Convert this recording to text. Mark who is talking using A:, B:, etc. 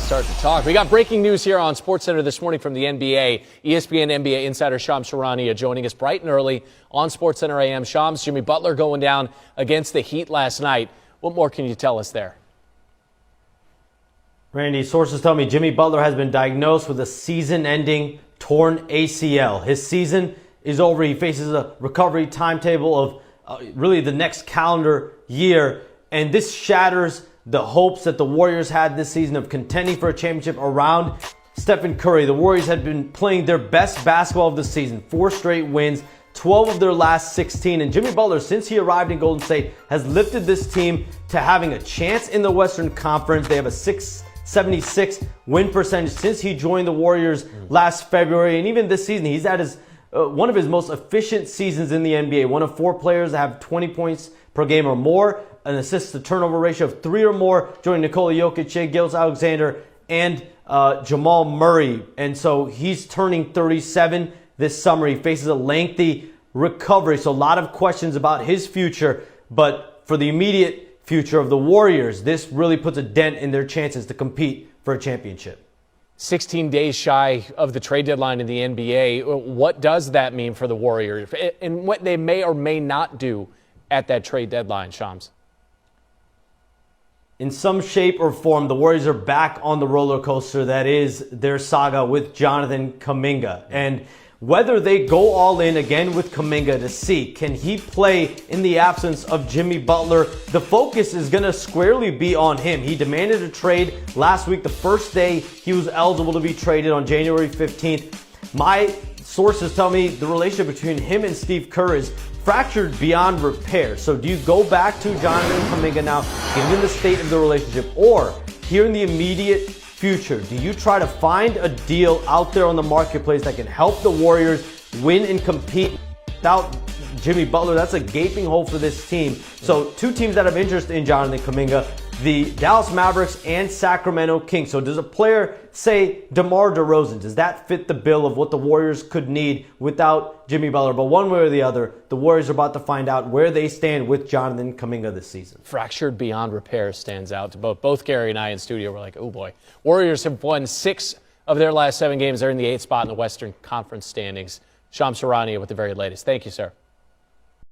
A: start to talk. We got breaking news here on SportsCenter this morning from the NBA. ESPN NBA insider Shams Charania joining us bright and early on SportsCenter AM. Shams, Jimmy Butler going down against the Heat last night. What more can you tell us there?
B: Randy, sources tell me Jimmy Butler has been diagnosed with a season-ending torn ACL. His season is over. He faces a recovery timetable of really the next calendar year, and this shatters the hopes that the Warriors had this season of contending for a championship around Stephen Curry. The Warriors had been playing their best basketball of the season, 4 straight wins, 12 of their last 16. And Jimmy Butler, since he arrived in Golden State, has lifted this team to having a chance in the Western Conference. They have a 676 win percentage since he joined the Warriors last February. And even this season, he's at his one of his most efficient seasons in the NBA. One of 4 players that have 20 points per game or more, an assist-to-turnover ratio of 3 or more, joining Nikola Jokic, Shai Gilgeous-Alexander, and Jamal Murray. And so he's turning 37 this summer. He faces a lengthy recovery, so a lot of questions about his future. But for the immediate future of the Warriors, this really puts a dent in their chances to compete for a championship.
A: 16 days shy of the trade deadline in the NBA. What does that mean for the Warriors and what they may or may not do at that trade deadline, Shams?
B: In some shape or form, the Warriors are back on the roller coaster that is their saga with Jonathan Kuminga. And whether they go all in again with Kuminga to see, can he play in the absence of Jimmy Butler, the focus is going to squarely be on him. He demanded a trade last week, the first day he was eligible to be traded on January 15th. My sources tell me the relationship between him and Steve Kerr is fractured beyond repair. So do you go back to Jonathan Kuminga now, given the state of the relationship, or here in the immediate future, do you try to find a deal out there on the marketplace that can help the Warriors win and compete without Jimmy Butler? That's a gaping hole for this team. So 2 teams that have interest in Jonathan Kuminga, the Dallas Mavericks and Sacramento Kings. So does a player, say DeMar DeRozan, does that fit the bill of what the Warriors could need without Jimmy Butler? But one way or the other, the Warriors are about to find out where they stand with Jonathan Kuminga this season.
A: Fractured beyond repair stands out to both Gary and I in studio. We're like, oh boy. Warriors have won 6 of their last 7 games. They're in the 8th spot in the Western Conference standings. Shams Charania with the very latest. Thank you, sir.